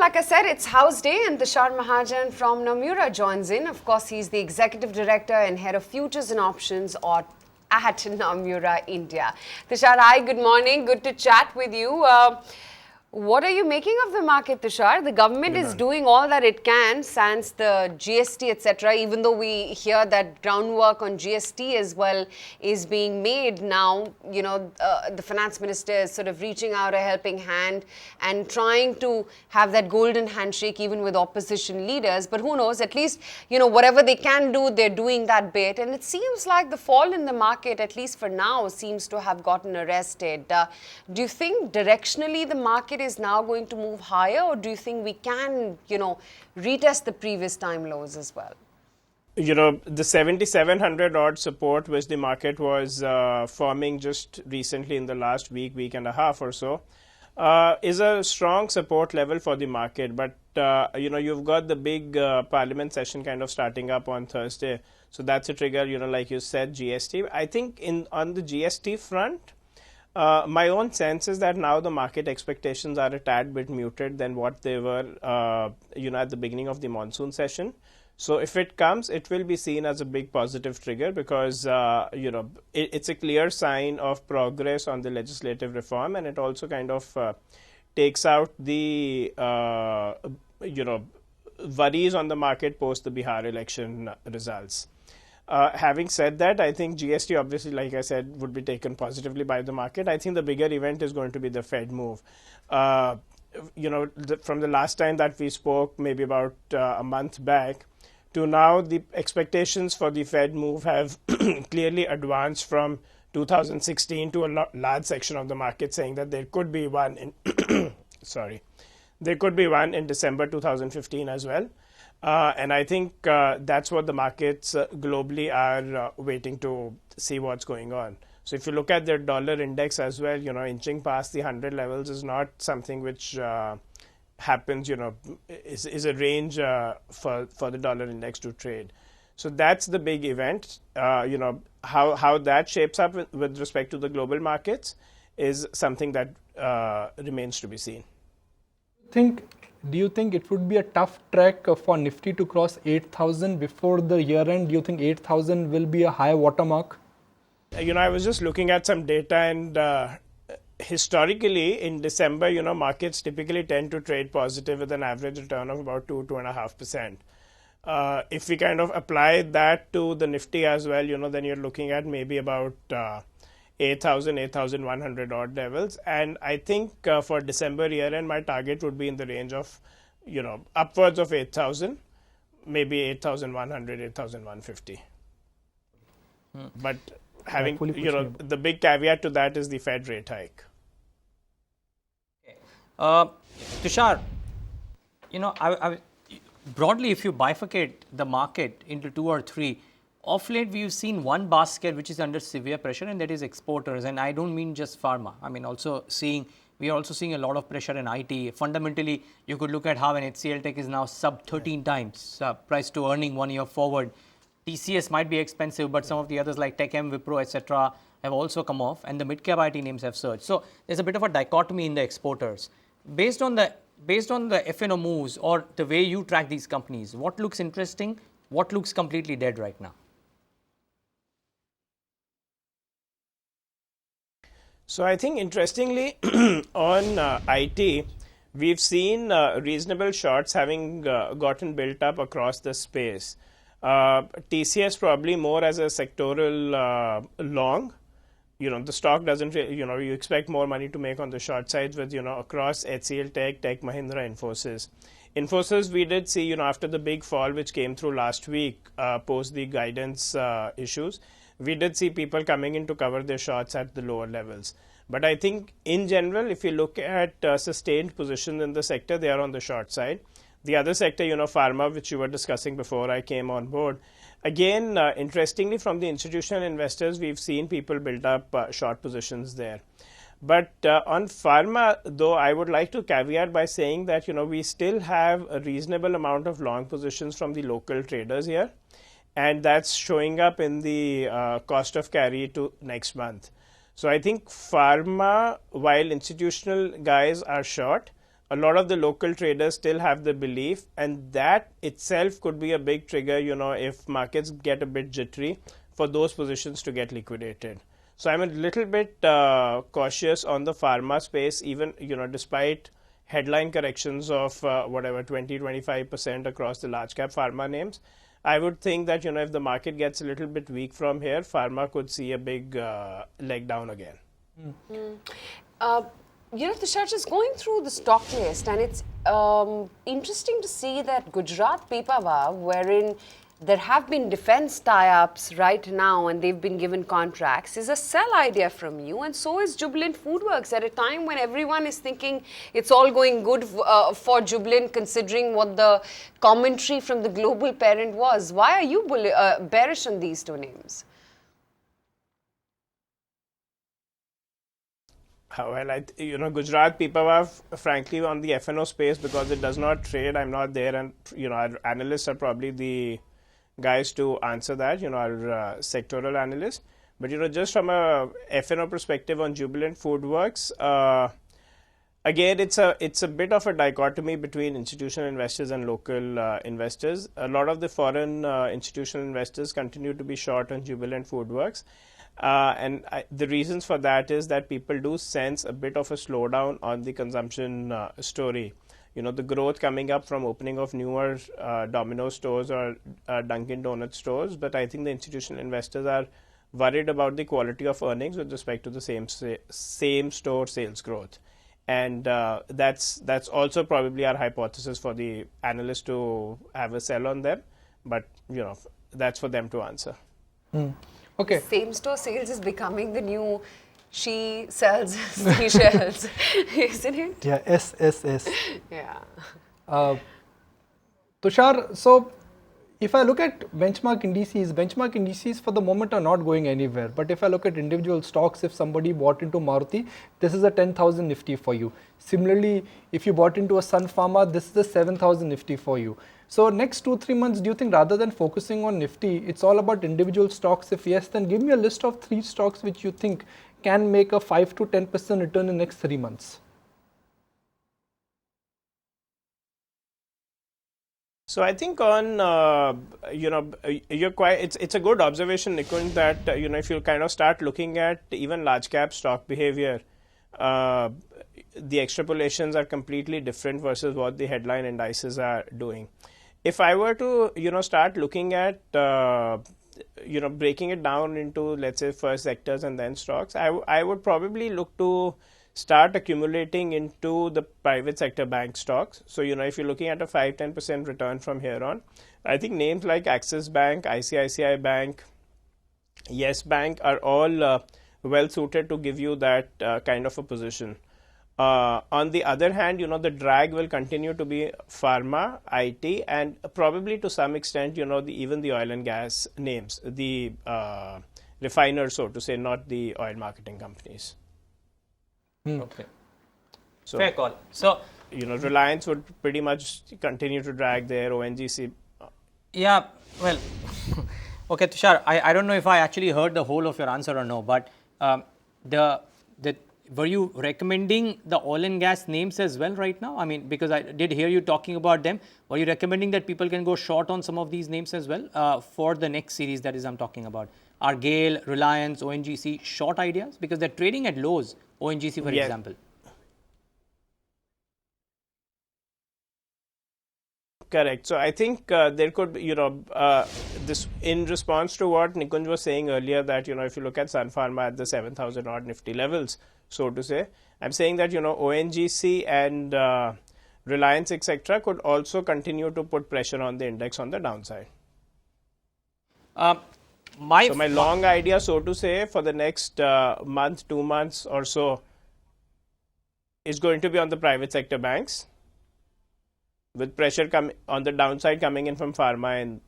like I said, it's house day and Tushar Mahajan from Nomura joins in. Of course, he's the Executive Director and Head of Futures and Options at Nomura, India. Tushar, hi, good morning. Good to chat with you. What are you making of the market, Tushar? The government is doing all that it can, sans the GST, etc. Even though we hear that groundwork on GST as well is being made now, you know, the finance minister is sort of reaching out a helping hand and trying to have that golden handshake even with opposition leaders. But who knows, at least, you know, whatever they can do, they're doing that bit. And it seems like the fall in the market, at least for now, seems to have gotten arrested. Do you think directionally the market is now going to move higher, or do you think we can, you know, retest the previous time lows as well? You know, the 7,700 odd support which the market was forming just recently in the last week and a half or so is a strong support level for the market. But, you know, you've got the big parliament session kind of starting up on Thursday. So that's a trigger, you know, like you said, GST. I think on the GST front, my own sense is that now the market expectations are a tad bit muted than what they were, you know, at the beginning of the monsoon session. So if it comes, it will be seen as a big positive trigger because, you know, it's a clear sign of progress on the legislative reform, and it also kind of takes out the, you know, worries on the market post the Bihar election results. Having said that, I think GST obviously, like I said, would be taken positively by the market. I think the bigger event is going to be the Fed move. You know, from the last time that we spoke, maybe about a month back, to now the expectations for the Fed move have clearly advanced from 2016 to a large section of the market saying that there could be one in there could be one in December 2015 as well. And I think that's what the markets globally are waiting to see what's going on. So if you look at their dollar index as well, you know, inching past the 100 levels is not something which happens, you know, is a range for the dollar index to trade. So that's the big event. You know, how that shapes up with respect to the global markets is something that remains to be seen. Do you think it would be a tough trek for Nifty to cross 8,000 before the year end? Do you think 8,000 will be a high watermark? You know, I was just looking at some data, and historically in December, you know, markets typically tend to trade positive with an average return of about 2.5%. If we kind of apply that to the Nifty as well, you know, then you're looking at maybe about 8,000, 8,100 odd levels. And I think for December year end, my target would be in the range of, you know, upwards of 8,000, maybe 8,100, 8,150. But having, you know, the big caveat to that is the Fed rate hike. Tushar, you know, broadly, if you bifurcate the market into two or three, of late, we've seen one basket which is under severe pressure, and that is exporters. And I don't mean just pharma. I mean, we are also seeing a lot of pressure in IT. Fundamentally, you could look at how an HCL Tech is now sub 13 times price to earning 1 year forward. TCS might be expensive, but some of the others like TechM, Wipro, etc. have also come off, and the mid-cap IT names have surged. So there's a bit of a dichotomy in the exporters. Based on the F&O moves or the way you track these companies, what looks interesting? What looks completely dead right now? So I think interestingly on IT, we've seen reasonable shorts having gotten built up across the space. TCS probably more as a sectoral long. You know, the stock doesn't, you know, you expect more money to make on the short sides with, you know, across HCL Tech, Tech Mahindra, Infosys. Infosys, we did see, you know, after the big fall which came through last week post the guidance issues, we did see people coming in to cover their shorts at the lower levels. But I think in general, if you look at sustained positions in the sector, they are on the short side. The other sector, you know, Pharma, which you were discussing before I came on board, again, interestingly, from the institutional investors, we've seen people build up short positions there. But on Pharma, though, I would like to caveat by saying that, you know, we still have a reasonable amount of long positions from the local traders here. And that's showing up in the cost of carry to next month. So I think Pharma, while institutional guys are short, a lot of the local traders still have the belief, and that itself could be a big trigger, if markets get a bit jittery, for those positions to get liquidated. So I'm a little bit cautious on the pharma space, even, despite headline corrections of 20-25% across the large cap pharma names. I would think that, if the market gets a little bit weak from here, pharma could see a big leg down again. Tushar, just going through the stock list, and it's interesting to see that Gujarat Pipavav, wherein there have been defense tie-ups right now and they've been given contracts, is a sell idea from you, and so is Jubilant FoodWorks at a time when everyone is thinking it's all going good for Jubilant, considering what the commentary from the global parent was. Why are you bearish on these two names? Well, Gujarat Pipavav, frankly, on the F&O space, because it does not trade, I'm not there, and, our analysts are probably the guys to answer that, our sectoral analysts. But, just from a F&O perspective on Jubilant FoodWorks, again, it's a bit of a dichotomy between institutional investors and local investors. A lot of the foreign institutional investors continue to be short on Jubilant FoodWorks. The reasons for that is that people do sense a bit of a slowdown on the consumption story. The growth coming up from opening of newer Domino's stores or Dunkin' Donuts stores, but I think the institutional investors are worried about the quality of earnings with respect to the same store sales growth. And that's also probably our hypothesis for the analysts to have a sell on them, but that's for them to answer. Okay. Same store sales is becoming the new she sells seashells, isn't it? Yeah, SSS. Yeah. Tushar, so if I look at benchmark indices for the moment are not going anywhere. But if I look at individual stocks, if somebody bought into Maruti, this is a 10,000 Nifty for you. Similarly, if you bought into a Sun Pharma, this is a 7,000 Nifty for you. So next 2-3 months, do you think rather than focusing on Nifty, it's all about individual stocks? If yes, then give me a list of 3 stocks which you think can make a 5 to 10% return in next 3 months. So I think on, you're quite, it's a good observation, Nikunj, that, if you kind of start looking at even large cap stock behavior, the extrapolations are completely different versus what the headline indices are doing. If I were to, start looking at, breaking it down into, let's say, first sectors and then stocks, I would probably look to start accumulating into the private sector bank stocks. So, if you're looking at a 5-10% return from here on, I think names like Axis Bank, ICICI Bank, Yes Bank are all well suited to give you that kind of a position. On the other hand, the drag will continue to be pharma, IT, and probably to some extent, even the oil and gas names, the refiners, so to say, not the oil marketing companies. Okay. So, fair call. So, Reliance would pretty much continue to drag their ONGC. Yeah, well, okay, Tushar, I don't know if I actually heard the whole of your answer or no, but were you recommending the oil and gas names as well right now? I mean, because I did hear you talking about them. Were you recommending that people can go short on some of these names as well for the next series, that is I'm talking about? Are GAIL, Reliance, ONGC short ideas? Because they're trading at lows, ONGC for example. Correct. So I think there could be, this in response to what Nikunj was saying earlier, that, if you look at Sun Pharma at the 7,000 odd Nifty levels, so to say, I'm saying that, ONGC and Reliance, etc., could also continue to put pressure on the index on the downside. My long idea, so to say, for the next month, 2 months or so is going to be on the private sector banks, with pressure on the downside coming in from pharma and,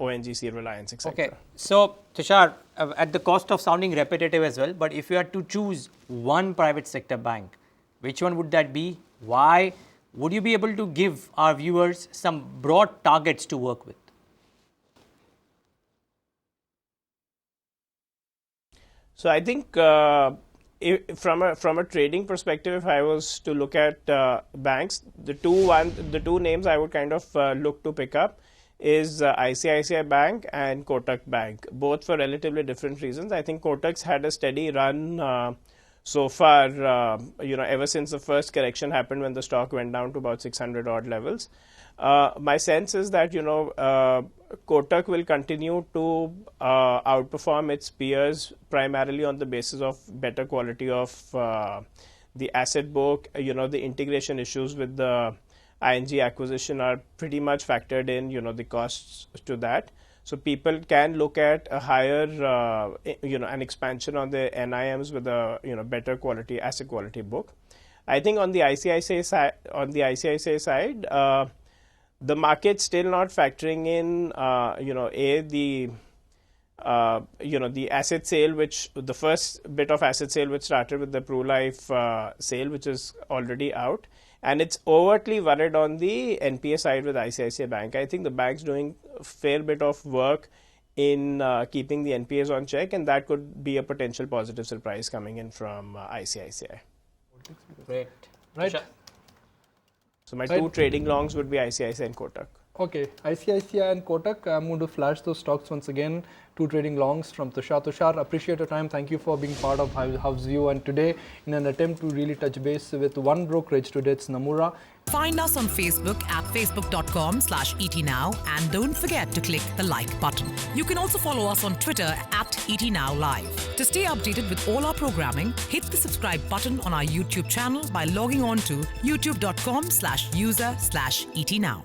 ONGC, Reliance, etc. Okay. So, Tushar, at the cost of sounding repetitive as well, but if you had to choose one private sector bank, which one would that be? Why? Would you be able to give our viewers some broad targets to work with? So I think from a trading perspective, if I was to look at banks, the two names I would kind of look to pick up is ICICI Bank and Kotak Bank, both for relatively different reasons. I think Kotak's had a steady run so far, ever since the first correction happened when the stock went down to about 600 odd levels. My sense is that, Kotak will continue to outperform its peers primarily on the basis of better quality of the asset book. The integration issues with the ING acquisition are pretty much factored in, the costs to that. So people can look at a higher, an expansion on the NIMs with a, better quality, asset quality book. I think on the ICICI side, the market's still not factoring in, the asset sale, the first bit of asset sale which started with the PruLife sale, which is already out. And it's overtly worried on the NPA side with ICICI Bank. I think the bank's doing a fair bit of work in keeping the NPAs on check, and that could be a potential positive surprise coming in from ICICI. Great. Right. Tushar? So my two trading longs would be ICICI and Kotak. Okay, ICICI and Kotak, I'm going to flash those stocks once again. Two trading longs from Tushar. Tushar, appreciate your time. Thank you for being part of House View. And today, in an attempt to really touch base with one brokerage, today it's Nomura. Find us on Facebook at facebook.com/ETNow and don't forget to click the like button. You can also follow us on Twitter at ETNowLive. To stay updated with all our programming, hit the subscribe button on our YouTube channel by logging on to youtube.com/user/ETNow.